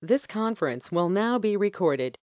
This conference will now be recorded.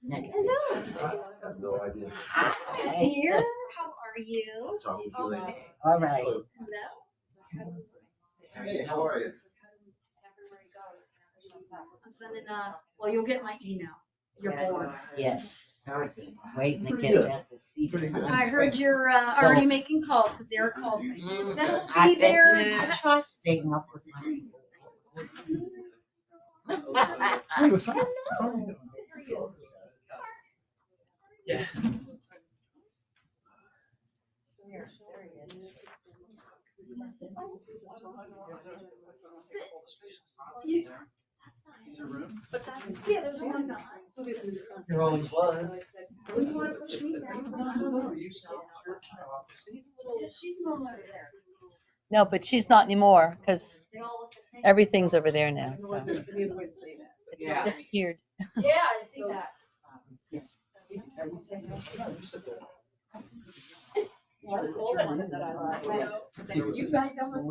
No idea. Hi, dear. How are you? Talk to you later. All right. Hello. Hey, how are you? I'm sending, well, you'll get my email. You're bored. Yes, waiting to Pretty get good. that to see the Pretty good. time. I heard you're already making calls because Eric called me. He said, "I'll I've be there." been trusting up with my people. Hey, what's up? How are you doing? Yeah. But that's, yeah, there's one guy. There always was. You want to push me down? Yeah, she's no longer there. No, but she's not anymore because They all look the same. everything's over there now, so it's disappeared. Yeah, I see that. You guys don't look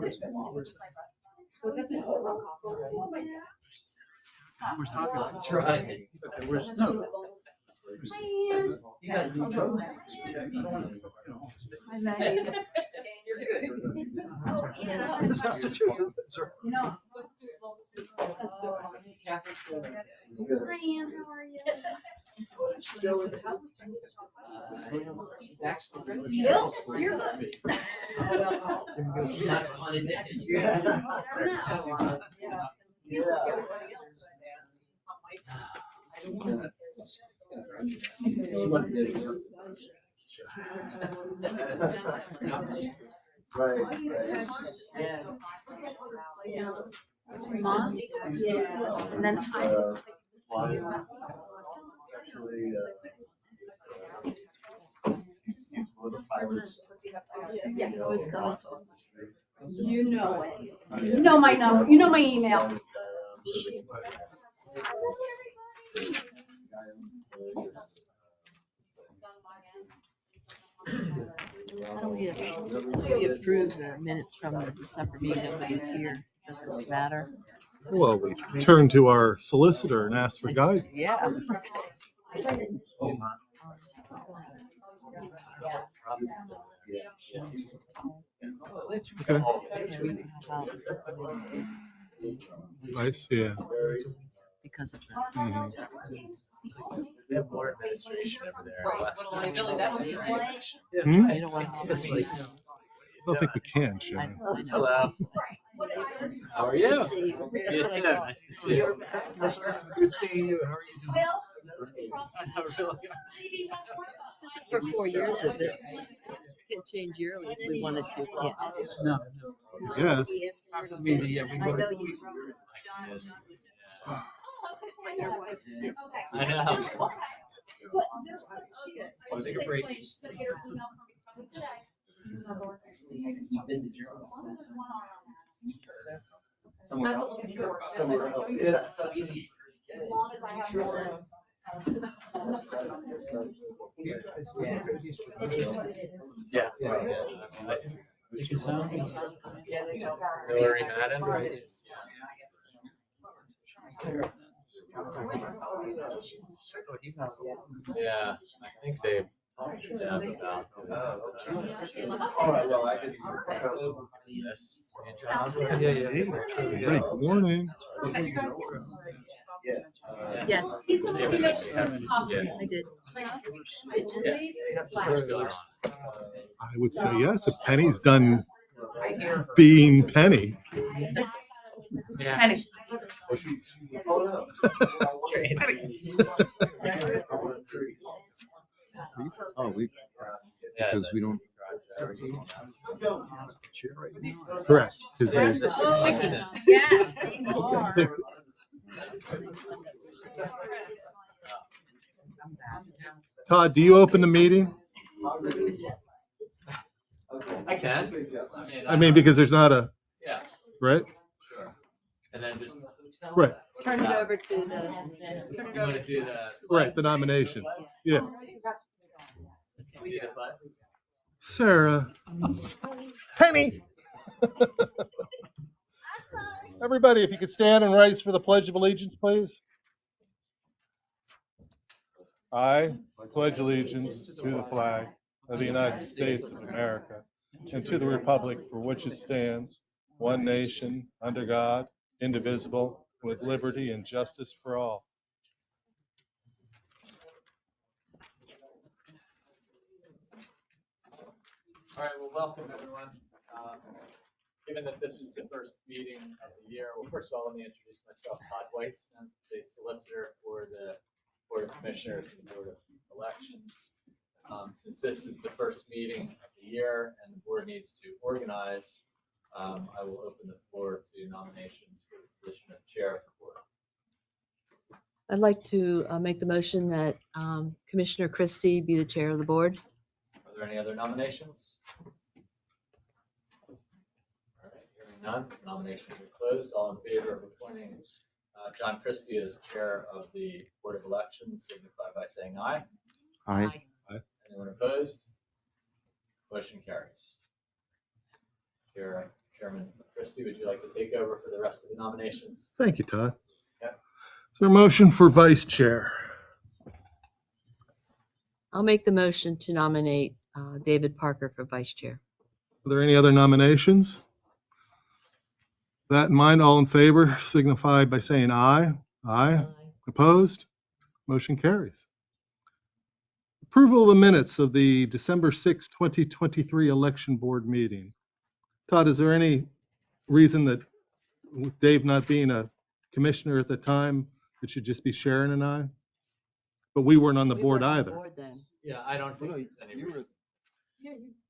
We're talking. That's right. Okay, where's, no. Man. You're good. It's not just yours, sir. No. That's so funny. Catholic, Hi, Ann, how are you? she's actually. Bill, you're good. She's not funny. Right, Mom? Yes, and then I. Flying. Actually, one of the pilots. Yeah. Who's coming? You know it. You know my number, you know my email. How do we approve the minutes from the December meeting? Nobody's here. Does it matter? Well, we turn to our solicitor and ask for guidance. Yeah. Okay. How about I see. Yeah. because of that? We have more administration over there. Hmm? You don't want to. I don't think we can, I Shannon. know. Hello. How are you? Good to see you. You too. Nice to see you. Good seeing you. How are you doing? Is it for 4 years? Is it? We can change yearly if we wanted to. Can't. No. Yes. I mean, yeah, we go to. I know. But there's, she, Oh, take a she's break. explaining, she's gonna get her email from today. You've been to journals. As long as there's one arm on Somewhere else. Somewhere else. It's so easy. there. As long as I have. more. Yeah. Hillary Madden, right? Yeah, I think they talked to them about. All right, well, I can. This. Hey, good morning. Perfect. Yes, He's gonna be next to us. Yeah. I did. I would say yes, if Penny's done being Penny. Yeah. Penny. Oh, we, Yeah, because we don't. Correct. 'Cause Yeah, it's they- the assistant. Yes, they are. Todd, do you open the meeting? I can. I mean, because there's not a, Yeah, right? sure. And then just. Right, Turn it over to the. You want to do the. right, the nominations. Yeah. We do the pledge? Sarah. Penny. Everybody, if you could stand and rise for the Pledge of Allegiance, please. I pledge allegiance to the flag of the United States of America and to the republic for which it stands, one nation, under God, indivisible, with liberty and justice for all. All right, well, welcome everyone. Given that this is the first meeting of the year, well, first of all, let me introduce myself, Todd Weitzman, the solicitor for the Board of Commissioners and the Board of Elections. Since this is the first meeting of the year and the board needs to organize, I will open the floor to nominations for the position of chair of the board. I'd like to make the motion that Commissioner Christie be the chair of the board. Are there any other nominations? All right, hearing none, nominations are closed. All in favor of appointing John Christie as chair of the Board of Elections, signify by saying aye. I, Anyone opposed? Motion carries. Chairman Christie, would you like to take over for the rest of the nominations? Thank you, Todd. Yeah. Is there a motion for vice chair? I'll make the motion to nominate David Parker for vice chair. Are there any other nominations? That in mind, all in favor signify by saying aye. Aye. Opposed? Motion carries. Approval of the minutes of the December 6, 2023 election board meeting. Todd, is there any reason that with Dave not being a commissioner at the time, it should just be Sharon and I? But we weren't on the board either. Board then. Yeah, I don't think Well, no, there's any you were- reason.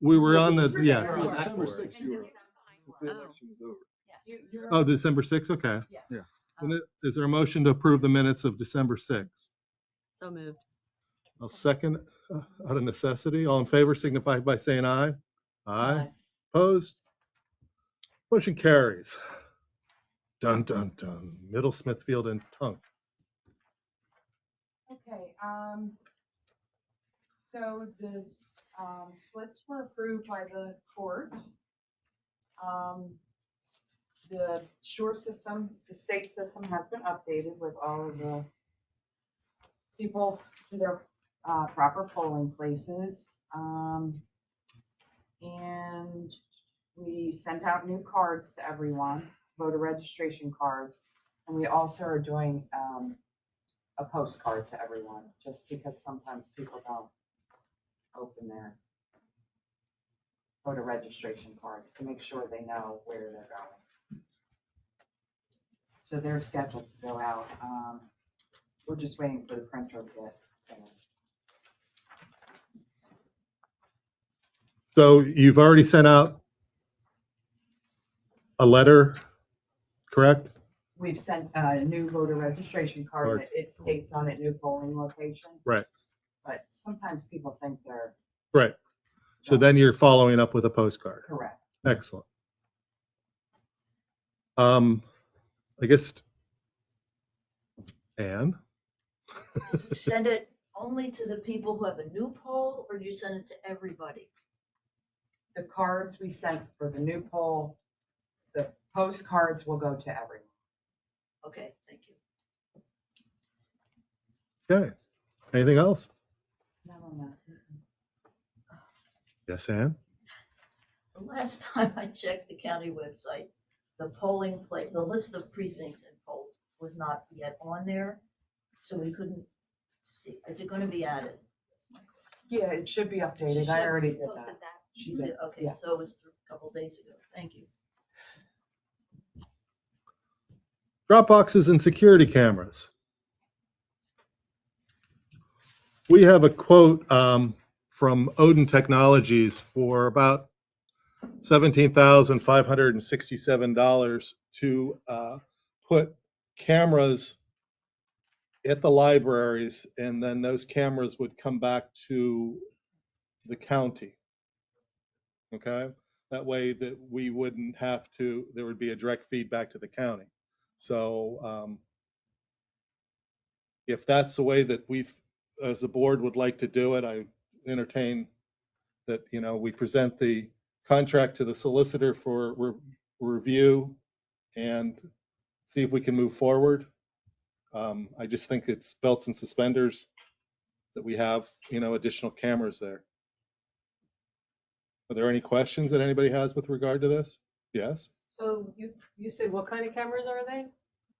We were on the, We're yes. on that December board. 6th, you were, the election was over. Oh, December 6, okay. Yeah. And is there a motion to approve the minutes of December 6? So moved. I'll second out of necessity. All in favor signify by saying aye. Aye. Opposed? Motion carries. Dun, dun, dun. Middle Smithfield and Tunk. Okay, so the, splits were approved by the court. The shore system, the state system has been updated with all of the people to their, proper polling places. And we sent out new cards to everyone, voter registration cards. And we also are doing, a postcard to everyone, just because sometimes people don't open their voter registration cards to make sure they know where they're going. So they're scheduled to go out. We're just waiting for the printer to get finished. So you've already sent out a letter, correct? We've sent a new voter registration card, and Cards. it states on it, new polling location. Right. But sometimes people think they're Right. So then you're following up with a postcard. correct. Excellent. I guess, Anne? Send it only to the people who have a new poll, or do you send it to everybody? The cards we sent for the new poll, the postcards will go to everyone. Okay, thank you. Okay. Anything else? No, no. Yes, Anne? The last time I checked the county website, the polling place, the list of precincts and polls was not yet on there, so we couldn't see. Is it going to be added? That's my question. Yeah, it should be She updated. should I have already did posted that. She did. Okay, Yeah. so it was a couple days ago. Thank you. Drop boxes and security cameras. We have a quote from Odin Technologies for about $17,567 to put cameras at the libraries, and then those cameras would come back to the county. Okay? That way that we wouldn't have to, there would be a direct feedback to the county. So if that's the way that we, as a board, would like to do it, I entertain that, we present the contract to the solicitor for review and see if we can move forward. I just think it's belts and suspenders that we have, additional cameras there. Are there any questions that anybody has with regard to this? Yes? So you said what kind of cameras are they?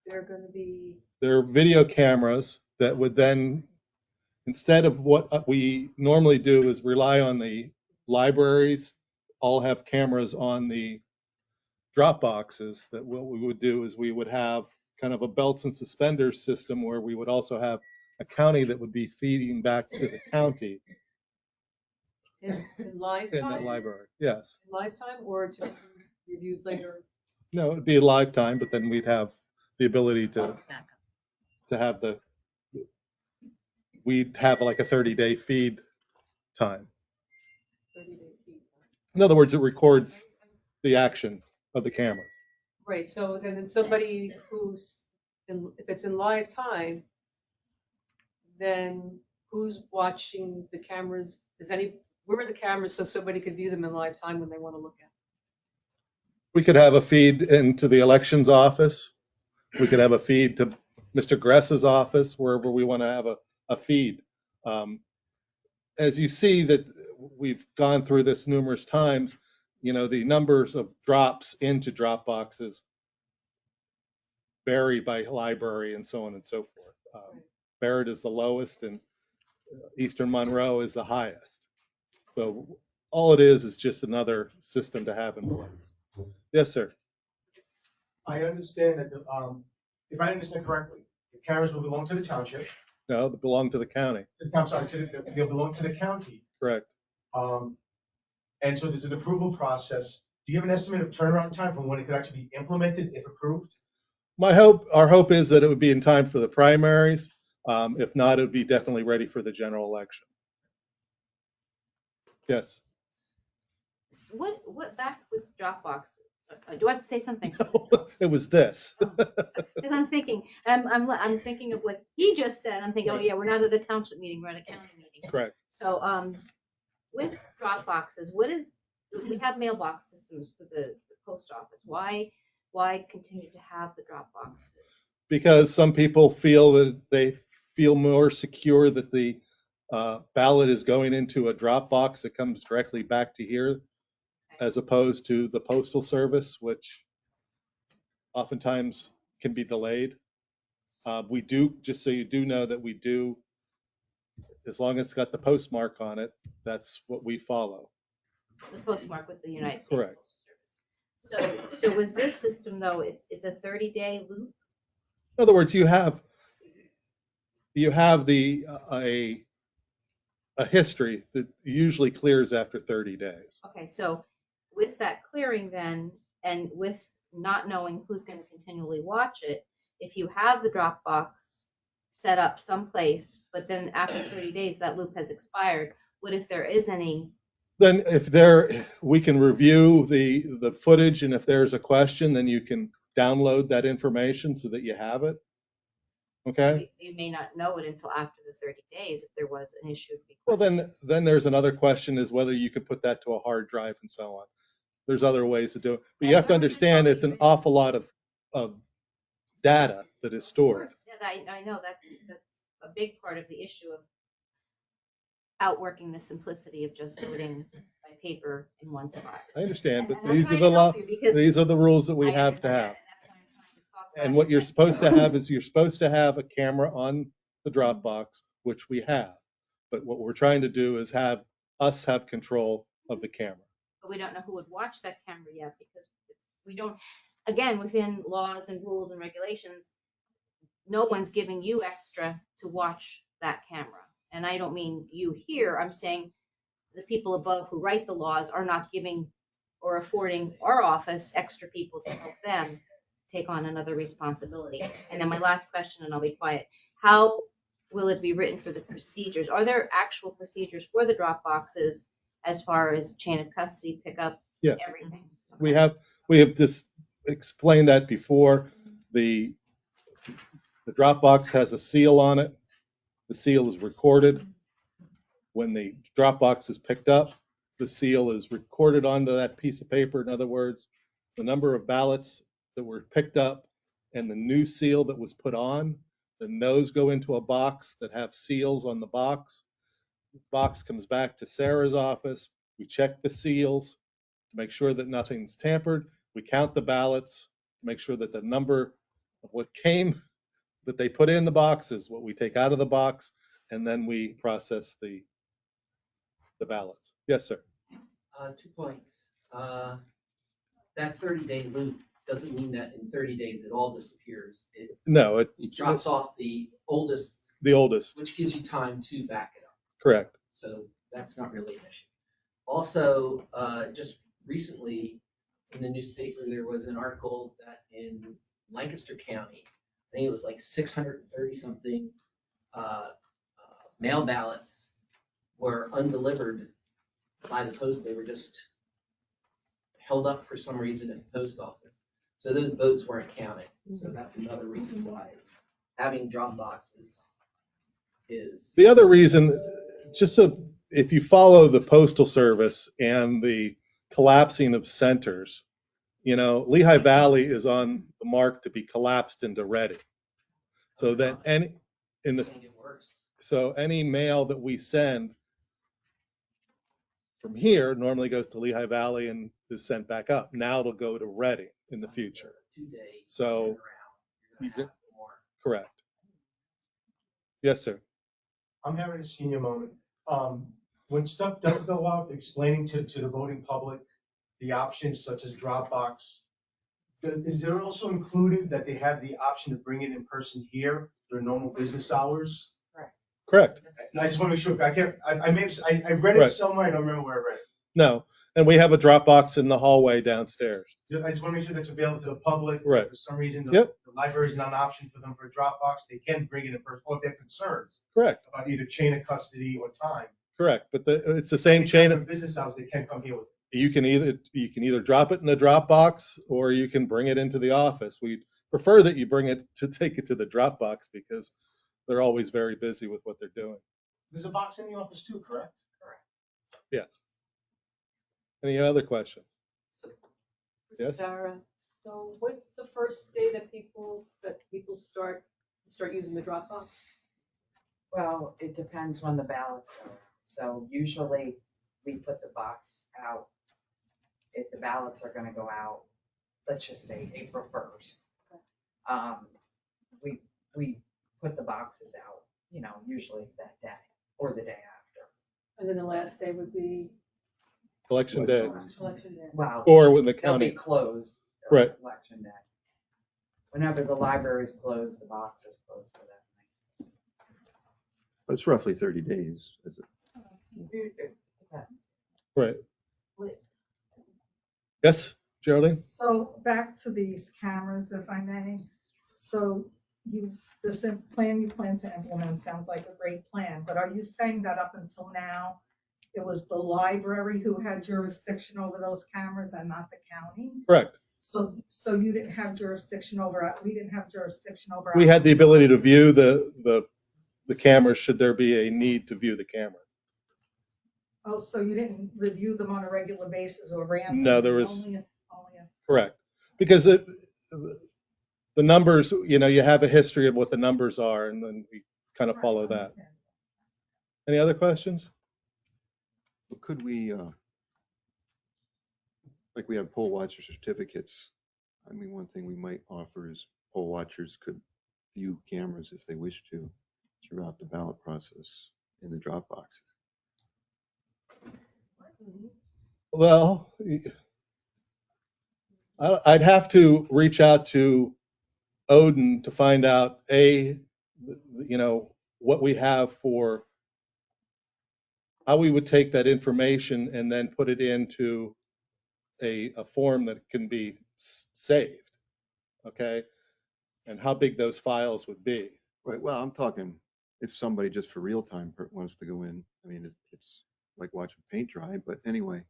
They're gonna be, They're video cameras that would then, instead of what we normally do is rely on the libraries, all have cameras on the drop boxes, that what we would do is we would have kind of a belts and suspenders system where we would also have a county that would be feeding back to the county in live in the time? library. Yes. In lifetime or to be reviewed later? No, it'd be a lifetime, but then we'd have the ability to Backup. have we'd have like a 30-day feed time. 30-day feed. In other words, it records the action of the cameras. Right, so then somebody who's, if it's in live time, then who's watching the cameras? Where are the cameras so somebody could view them in live time when they want to look at We could have a feed into the elections office. We could have a feed to Mr. Gress's office, wherever we want to have a feed. As you see that we've gone through this numerous times, the numbers of drops into drop boxes vary by library and so on and so forth. Barrett is the lowest and Eastern Monroe is the highest. So all it is just another system to have in place. Yes, sir. I understand that, if I understand correctly, the cameras will belong to the township. No, they belong to the county. I'm sorry, they'll belong to the county. Correct. And so there's an approval process. Do you have an estimate of turnaround time from when it could actually be implemented if approved? Our hope is that it would be in time for the primaries. If not, it would be definitely ready for the general election. Yes. What back with Dropbox? Do I have to say something? It was this. Because I'm thinking, I'm thinking of what he just said. I'm thinking, oh yeah, we're not at a township meeting, we're at a county meeting. Correct. So, with drop boxes, we have mailbox systems for the post office. Why continue to have the drop boxes? Because some people feel that they feel more secure that the ballot is going into a drop box that comes directly back to here, as opposed to the postal service, which oftentimes can be delayed. We do, just so you do know that we do, as long as it's got the postmark on it, that's what we follow. The postmark with the United States Correct. Postal Service. So with this system though, it's a 30-day loop. In other words, you have a history that usually clears after 30 days. Okay, so with that clearing then, and with not knowing who's going to continually watch it, if you have the Dropbox set up someplace, but then after 30 days, that loop has expired, what if there is any? Then we can review the footage, and if there's a question, then you can download that information so that you have it. Okay? You may not know it until after the 30 days if there was an issue. Well, then there's another question is whether you could put that to a hard drive and so on. There's other ways to do it. But you have to understand it's an awful lot of data that is stored. Yeah, I know that's a big part of the issue of outworking the simplicity of just voting by paper in one spot. I understand, but And I'm these are trying the to help you because these are the rules that we I have to understand, have. and that's why I'm trying to talk about And it. what you're supposed to have is you're supposed to have a camera on the Dropbox, which we have. But what we're trying to do is have us have control of the camera. But we don't know who would watch that camera yet because we don't, again, within laws and rules and regulations, no one's giving you extra to watch that camera. And I don't mean you here, I'm saying the people above who write the laws are not giving or affording our office extra people to help them take on another responsibility. And then my last question, and I'll be quiet. How will it be written for the procedures? Are there actual procedures for the drop boxes as far as chain of custody, pickup, Yes, everything? we have just explained that before. The Dropbox has a seal on it. The seal is recorded. When the Dropbox is picked up, the seal is recorded onto that piece of paper. In other words, the number of ballots that were picked up and the new seal that was put on, then those go into a box that have seals on the box. The box comes back to Sarah's office. We check the seals to make sure that nothing's tampered. We count the ballots to make sure that the number of what came that they put in the box is what we take out of the box, and then we process the ballots. Yes, sir. 2 points. That 30-day loop doesn't mean that in 30 days it all disappears. It No, it drops off the oldest, the oldest. which gives you time to back it up. Correct. So that's not really an issue. Also, just recently in the newspaper, there was an article that in Lancaster County, I think it was like 630 something mail ballots were undelivered by the post. They were just held up for some reason at the post office. So those votes weren't counted. So that's another reason why having drop boxes is. The other reason, just so if you follow the Postal Service and the collapsing of centers, you know, Lehigh Valley is on the mark to be collapsed into Reading. So that any mail that we send from here normally goes to Lehigh Valley and is sent back up. Now it'll go to Reading in the future. So, correct. Yes, sir. I'm having a senior moment. When stuff does go out, explaining to the voting public the options such as Dropbox, is there also included that they have the option to bring it in person here during normal business hours? Correct. And I just want to make sure, I read it Right. somewhere, I don't remember where I read it. No, and we have a Dropbox in the hallway downstairs. I just want to make sure that's available to the public. Right. For some reason, Yep. the library is not an option for them for a Dropbox. They can bring it in person, or if they have concerns Correct. about either chain of custody or time. Correct. But it's the same chain of. Business hours, they can come here with it. You can either drop it in the Dropbox or you can bring it into the office. We prefer that you take it to the Dropbox because they're always very busy with what they're doing. There's a box in the office too, correct? Correct. Yes. Any other questions? Yes. Sarah, so what's the first day that people start using the Dropbox? Well, it depends when the ballots go. So usually we put the box out. If the ballots are gonna go out, let's just say April 1st. We put the boxes out, you know, usually that day or the day after. And then the last day would be Election day. election day. Wow. Or when the They'll county. be closed. Right. Election day. Whenever the library is closed, the box is closed for that But it's roughly 30 days, is it? night. It depends. Right. Yes, Geraldine? So back to these cameras, if I may. So plan you plan to implement sounds like a great plan, but are you saying that up until now, it was the library who had jurisdiction over those cameras and not the county? Correct. So you didn't have jurisdiction over, we didn't have jurisdiction over. We had the ability to view the cameras should there be a need to view the cameras. Oh, so you didn't review them on a regular basis or ran? No, them? there was- Only a- Correct. Because the numbers, you know, you have a history of what the numbers are, and then we kind of follow that. Understand. Any other questions? Could we, like we have poll watcher certificates, I mean, one thing we might offer is poll watchers could view cameras if they wish to throughout the ballot process in the drop boxes. Well, I'd have to reach out to Odin to find out, you know, what we have for how we would take that information and then put it into a form that can be saved, okay? And how big those files would be. Right, well, I'm talking if somebody just for real time wants to go in, I mean, it's like watching paint dry, but anyway,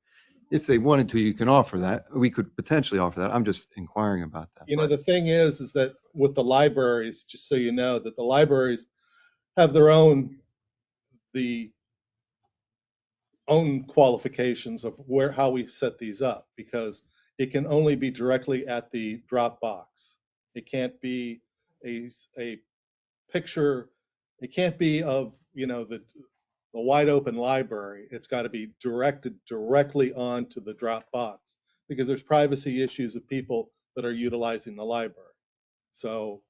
if they wanted to, you can offer that. We could potentially offer that. I'm just inquiring about that. You know, the thing is that with the libraries, just so you know, that the libraries have their own qualifications of how we set these up, because it can only be directly at the drop box. It can't be a picture. It can't be of, you know, the wide open library. It's got to be directed directly onto the drop box, because there's privacy issues of people that are utilizing the library. So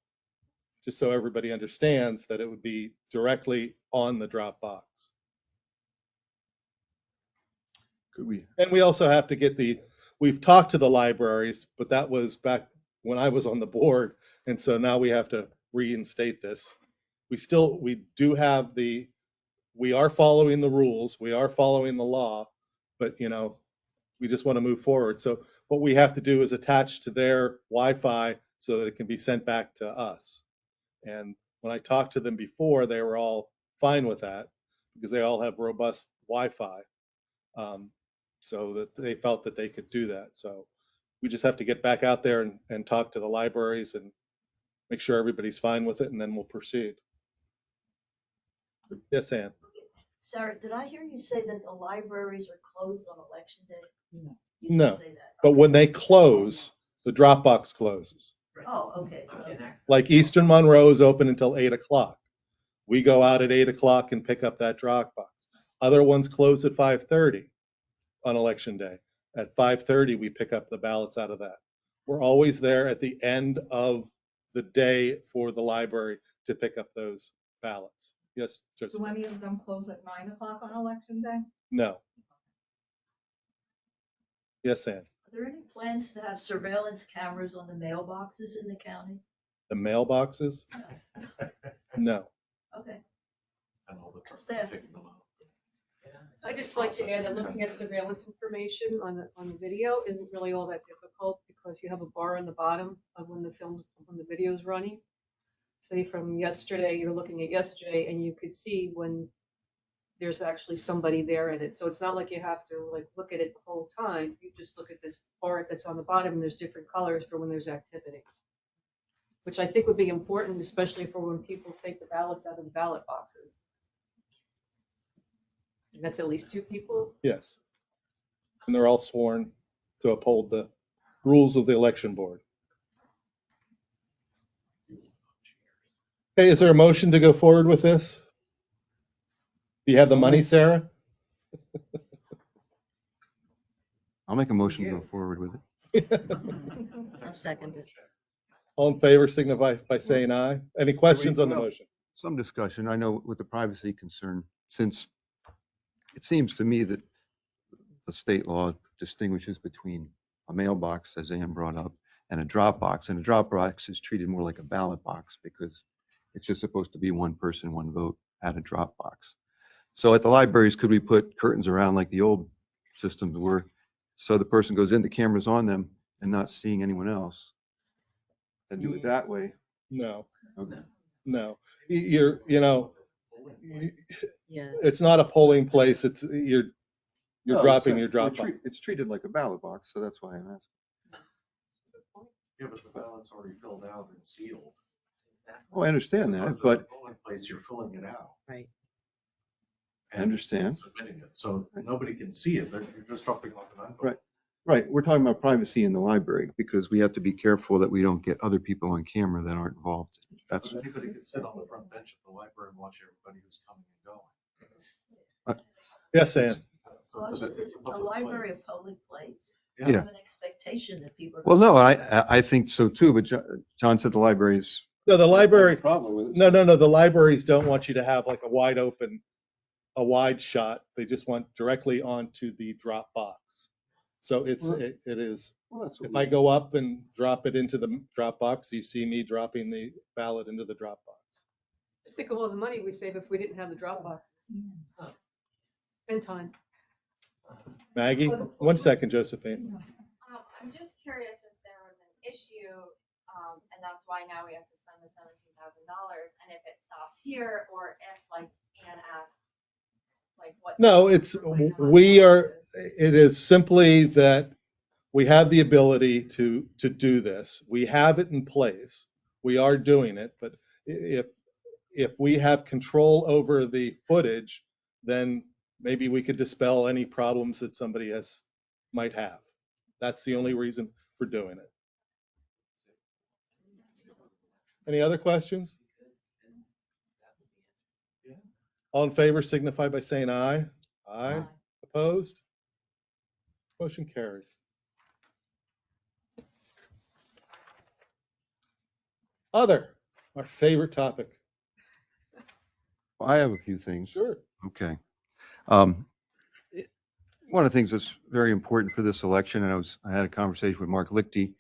just so everybody understands that it would be directly on the drop box. Could we? And we also have to get we've talked to the libraries, but that was back when I was on the board. And so now we have to reinstate this. We do have we are following the rules, we are following the law, but you know, we just want to move forward. So what we have to do is attach to their Wi-Fi so that it can be sent back to us. And when I talked to them before, they were all fine with that because they all have robust Wi-Fi. So that they felt that they could do that. So we just have to get back out there and talk to the libraries and make sure everybody's fine with it, and then we'll proceed. Yes, Ann? Sarah, did I hear you say that the libraries are closed on election day? No. You didn't No, say that. but Okay. when they close, the Dropbox closes. Oh, okay. Like Eastern Monroe is open until 8 o'clock. We go out at 8 o'clock and pick up that Dropbox. Other ones close at 5:30 on election day. At 5:30, we pick up the ballots out of that. We're always there at the end of the day for the library to pick up those ballots. Yes, just Do any of them close at 9 o'clock on election day? no. Yes, Ann. Are there any plans to have surveillance cameras on the mailboxes in the county? The mailboxes? No. Okay. Just Just asking. I'd just like to add that looking at surveillance information on the video isn't really all that difficult, because you have a bar on the bottom of when the video's running. Say from yesterday, you're looking at yesterday and you could see when there's actually somebody there in it. So it's not like you have to like look at it the whole time. You just look at this bar that's on the bottom and there's different colors for when there's activity, which I think would be important, especially for when people take the ballots out of the ballot boxes. And that's at least 2 people. Yes. And they're all sworn to uphold the rules of the election board. Okay, is there a motion to go forward with this? Do you have the money, Sarah? I'll make a motion to go forward with it. I'll second it. All in favor signify by saying aye. Any questions on the Well, motion? Some discussion, I know with the privacy concern, since it seems to me that the state law distinguishes between a mailbox, as Ann brought up, and a drop box. And a drop box is treated more like a ballot box because it's just supposed to be one person, one vote at a drop box. So at the libraries, could we put curtains around like the old systems were, so the person goes in, the camera's on them and not seeing anyone else? And do it that way. No, Okay. no. You're, you know, Yeah. it's not a polling place. It's, you're No, dropping it's, your drop box. It's treated like a ballot box, so that's why I'm asking. Yeah, but the ballot's already filled out and sealed. Oh, I understand As that, opposed to but the polling place, you're filling it out. Right. I understand. And submitting it, so nobody can see it, you're just dropping off an envelope. Right. Right, we're talking about privacy in the library because we have to be careful that we don't get other people on camera that aren't involved. That's, So anybody can sit on the front bench of the library and watch everybody who's coming and going. Yes, Ann. So Well, it's a is the public library a place. public place? Yeah. I have an expectation that people. are well, gonna- no, I think so too, but John said the library is. No, the library, Problem with it. no, the libraries don't want you to have like a wide open, a wide shot. They just want directly onto the drop box. So it's, Well, it is, Well, that's what if we I do. go up and drop it into the drop box, you see me dropping the ballot into the drop box. Just think of all the money we save if we didn't have the drop boxes. And time. Maggie, 1 second, Josephine. I'm just curious if there was an issue, and that's why now we have to spend the $17,000, and if it stops here, or if, like Ann asked, like what. No, it's, we are, it is simply that we have the ability to do this. We have it in place. We are doing it, but if we have control over the footage, then maybe we could dispel any problems that somebody might have. That's the only reason for doing it. Any other questions? All in favor signify by saying aye. Aye. Opposed? Motion carries. Other, our favorite topic. I have a few things. Sure. Okay. One of the things that's very important for this election, and I had a conversation with Mark Lichty,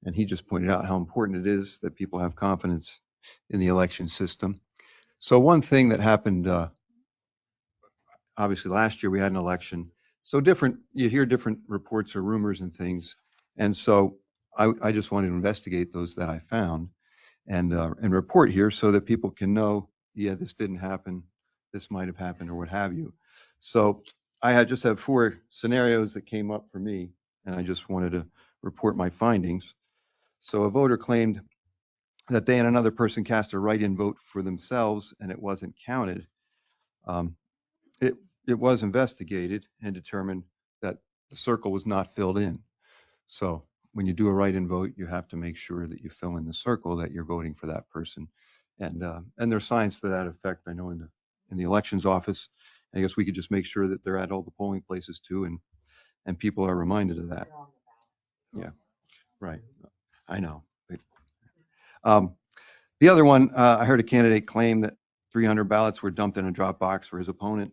and he just pointed out how important it is that people have confidence in the election system. So one thing that happened, obviously last year we had an election. So you hear different reports or rumors and things. And so I just wanted to investigate those that I found and report here so that people can know, yeah, this didn't happen, this might have happened, or what have you. So I just have 4 scenarios that came up for me, and I just wanted to report my findings. So a voter claimed that they and another person cast a write-in vote for themselves, and it wasn't counted. It was investigated and determined that the circle was not filled in. So when you do a write-in vote, you have to make sure that you fill in the circle that you're voting for that person. And there's signs to that effect, I know, in the elections office. I guess we could just make sure that they're at all the polling places too, and people are reminded of that. Yeah, right. I know. The other one, I heard a candidate claim that 300 ballots were dumped in a drop box for his opponent.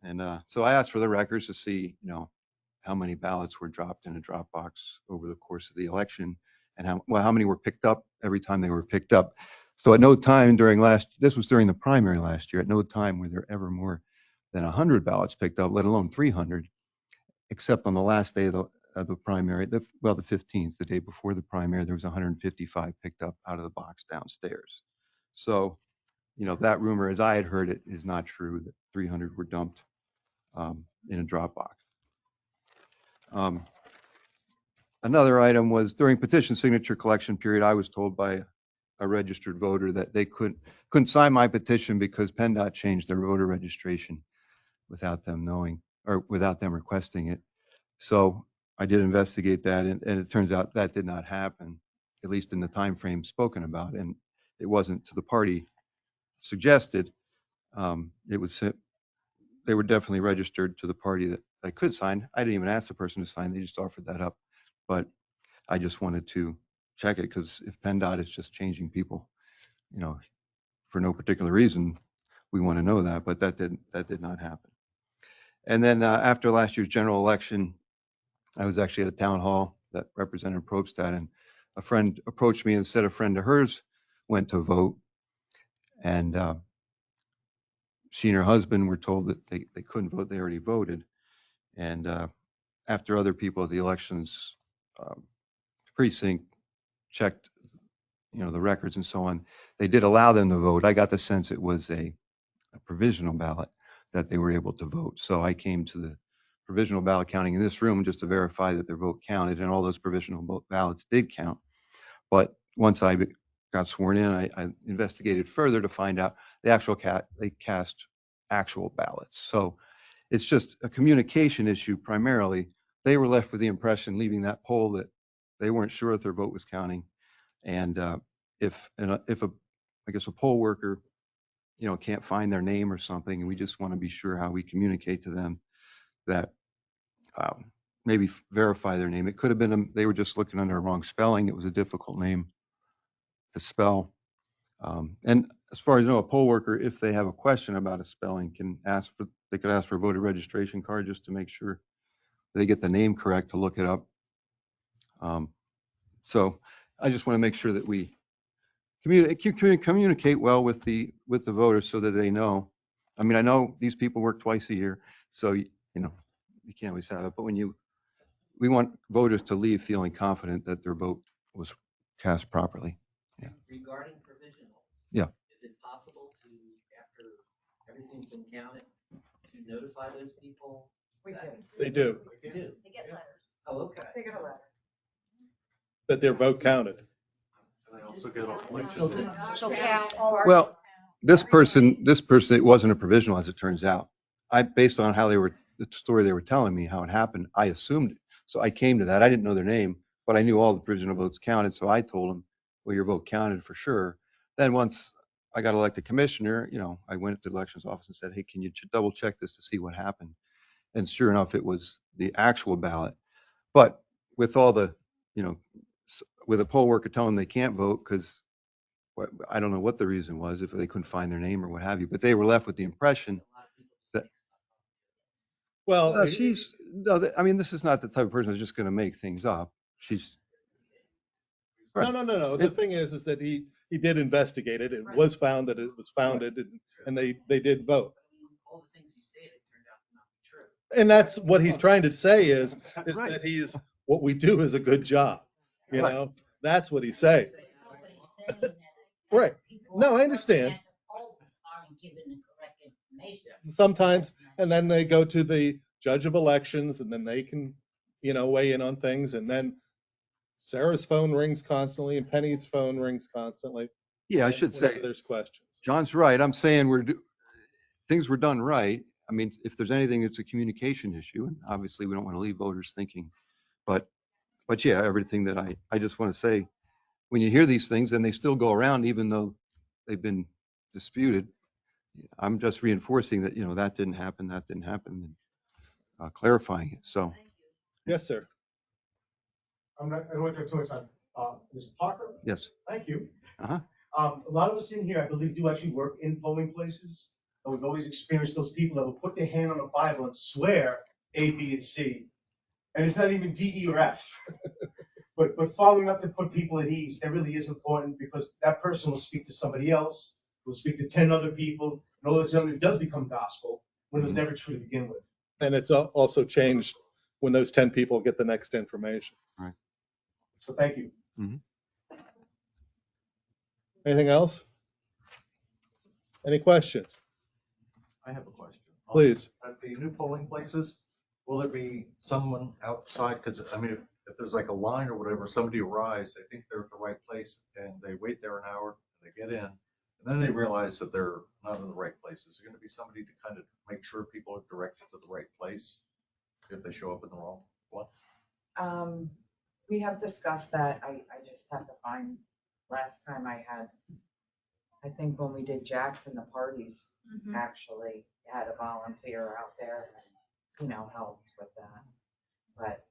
And so I asked for the records to see, how many ballots were dropped in a drop box over the course of the election and how many were picked up every time they were picked up. So at no time this was during the primary last year, at no time were there ever more than 100 ballots picked up, let alone 300, except on the last day of the primary, the 15th, the day before the primary, there was 155 picked up out of the box downstairs. So, that rumor, as I had heard it, is not true, that 300 were dumped in a drop box. Another item was during petition signature collection period, I was told by a registered voter that they couldn't sign my petition because PennDOT changed their voter registration without them knowing or without them requesting it. So I did investigate that, and it turns out that did not happen, at least in the time frame spoken about, and it wasn't to the party suggested. They were definitely registered to the party that I could sign. I didn't even ask the person to sign; they just offered that up. But I just wanted to check it because if PennDOT is just changing people, for no particular reason, we want to know that. But that did not happen. And then after last year's general election, I was actually at a town hall that Representative Probstad, and a friend approached me and said a friend of hers went to vote, and she and her husband were told that they couldn't vote. They already voted. And after other people at the elections precinct checked the records and so on, they did allow them to vote. I got the sense it was a provisional ballot that they were able to vote. So I came to the provisional ballot counting in this room just to verify that their vote counted, and all those provisional ballots did count. But once I got sworn in, I investigated further to find out they cast actual ballots. So it's just a communication issue primarily. They were left with the impression leaving that poll that they weren't sure if their vote was counting. And if I guess a poll worker, can't find their name or something, and we just want to be sure how we communicate to them that maybe verify their name. It could have been they were just looking under a wrong spelling. It was a difficult name to spell. And as far as a poll worker, if they have a question about a spelling, they could ask for a voter registration card just to make sure they get the name correct to look it up. So I just want to make sure that we communicate well with the voters so that they know. I mean, I know these people work twice a year, so you can't always have it. But we want voters to leave feeling confident that their vote was cast properly. Yeah. Regarding provisionals. Yeah. Is it possible to, after everything's been counted, to notify those people? We do. They do, They do. They get letters. Oh, okay. They get a letter. that their vote counted. And they also get a Still election. do. So Cal, Well, this person, it wasn't a provisional, as it turns out. Based on how the story they were telling me, how it happened, I assumed it. So I came to that. I didn't know their name, but I knew all the provisional votes counted. So I told them, well, your vote counted for sure. Then once I got elected commissioner, I went to the elections office and said, hey, can you double check this to see what happened? And sure enough, it was the actual ballot. But with all the, with a poll worker telling them they can't vote because I don't know what the reason was, if they couldn't find their name or what have you, but they were left with the impression that, Well, this is not the type of person who's just going to make things up. She's. no. The thing is that he did investigate it. It was found that it was founded, and they did vote. All the things he stated turned out to not be true. And that's what he's trying to say is Right. that what we do is a good job. Right. That's what he's saying. Right. No, I understand. Sometimes, and then they go to the judge of elections, and then they can, weigh in on things. And then Sarah's phone rings constantly, and Penny's phone rings constantly. Yeah, I should whenever say, there's questions. John's right. I'm saying things were done right. I mean, if there's anything, it's a communication issue, and obviously we don't want to leave voters thinking, but yeah, everything that I just want to say, when you hear these things and they still go around, even though they've been disputed, I'm just reinforcing that, that didn't happen, and clarifying it. So, Yes, sir. I don't want to take too much time. Ms. Parker, yes. thank you. Uh-huh. A lot of us in here, I believe, do actually work in polling places. And we've always experienced those people that will put their hand on a Bible and swear A, B, and C. And it's not even D, E, or F. But following up to put people at ease, that really is important because that person will speak to somebody else, will speak to 10 other people, and all of a sudden it does become gospel when it was never true to begin with. And it's also changed when those 10 people get the next information. Right. So thank you. Anything else? Any questions? I have a question. Please. At the new polling places, will there be someone outside? Because, I mean, if there's like a line or whatever, somebody arrives, they think they're at the right place, and they wait there an hour, they get in, and then they realize that they're not in the right place. Is there going to be somebody to kind of make sure people are directed to the right place if they show up in the wrong one? We have discussed that. I just have to find, last time I think when we did Jackson, the parties, actually had a volunteer out there and, helped with that. But,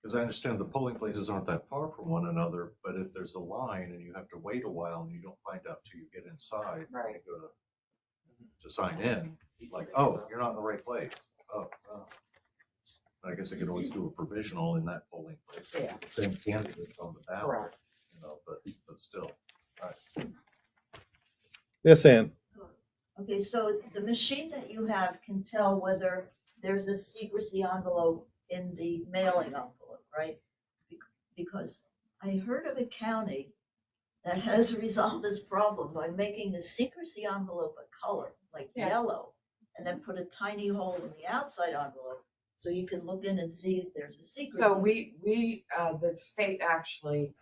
Because I understand the polling places aren't that far from one another, but if there's a line and you have to wait a while and you don't find out till you get inside, Right. you go to sign in, like, oh, you're not in the right place. Oh. I guess I could always do a provisional in that polling place. Yeah. The same candidates on the ballot, correct. but still. All right. Yes, Ann. Okay, so the machine that you have can tell whether there's a secrecy envelope in the mailing envelope, right? Because I heard of a county that has resolved this problem by making the secrecy envelope a color, like Yeah. yellow, and then put a tiny hole in the outside envelope so you can look in and see if there's a secret. So the state actually,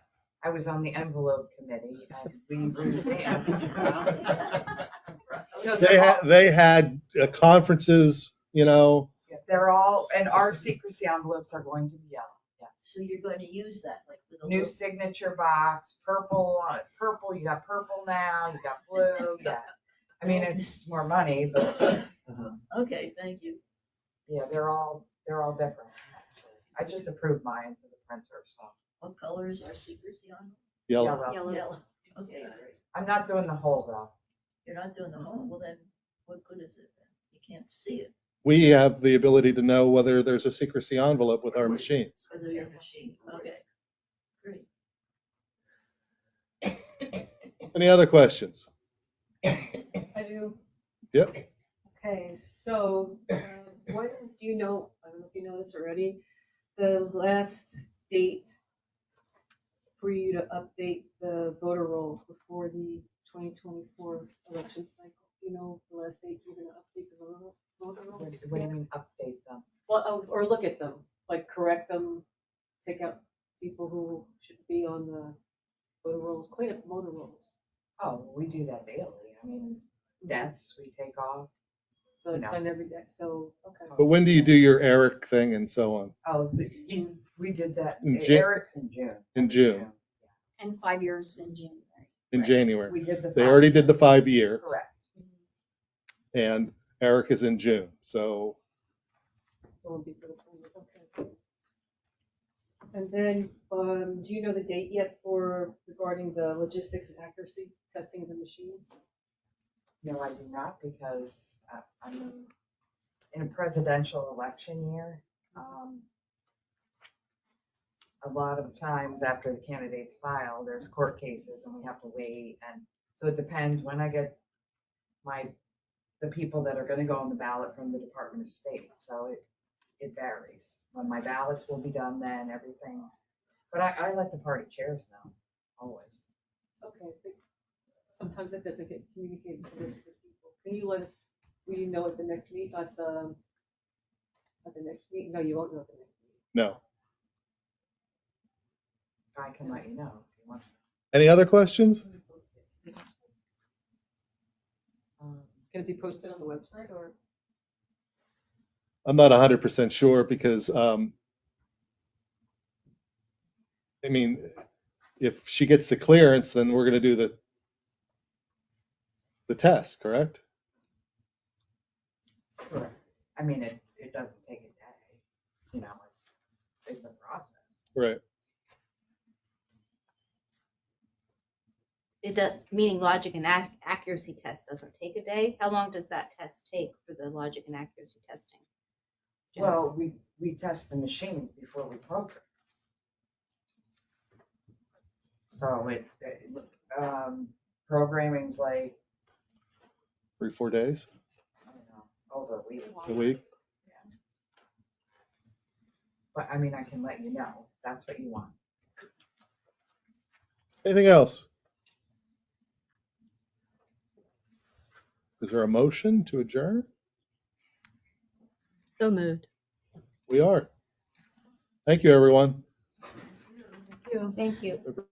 I was on the envelope committee and we revamped. So They had conferences, they're all, and our secrecy envelopes are going to be yellow, yes. So you're going to use that, like with a New little. signature box, purple on it, purple, you got purple now, you got blue, yeah. I mean, it's more money, but Okay, thank you. yeah, they're all different. Actually, I just approved mine to the printer, so. What color is our secrecy envelope? yellow. Yellow. Okay, great. I'm not doing the whole though. You're not doing the whole, well then, what good is it then? You can't see it We have the ability to know whether there's a secrecy envelope with our machines. because of your machine. Okay, great. Any other questions? I do. Yep. Okay, so when do you know, I don't know if you know this already, the last date for you to update the voter rolls before the 2024 election cycle? Do you know the last date you're gonna update the voter What rolls? do you mean update them? Well, or look at them, like correct them, take out people who should be on the voter rolls, clean up voter rolls. Oh, we do that daily. I mean, deaths we take off. So it's No. done every day, so, okay. But when do you do your Eric thing and so on? Oh, we did that. In Jan- Eric's in June. In June, And 5 years in January. in January. We did the. They already did the 5-year Correct. and Eric is in June. So So it'll be for the 20th, okay. And then, do you know the date yet for regarding the logistics and accuracy testing of the machines? No, I do not because I'm in a presidential election year. A lot of times after the candidates file, there's court cases and we have to wait. And so it depends when I get the people that are gonna go on the ballot from the Department of State. So it varies. When my ballots will be done, then everything. But I let the party chairs know, always. Okay, but sometimes it doesn't get communicated to the rest of the people. Can you let us, will you know at the next meet, at the next meeting? No, you won't know at the next meeting. no. I can let you know if you want. Any other questions? Can it be posted on the website or? I'm not 100% sure because, I mean, if she gets the clearance, then we're going to do the test, correct? Correct. I mean, it doesn't take a day, you know, it's a process. Right. It does, meaning logic and accuracy test doesn't take a day. How long does that test take for the logic and accuracy testing? Well, we test the machines before we program. So programming's like, 3-4 days, I don't know, over a week. a week. But I mean, I can let you know, if that's what you want. Anything else? Is there a motion to adjourn? So moved. We are. Thank you, everyone. Thank you. Thank you.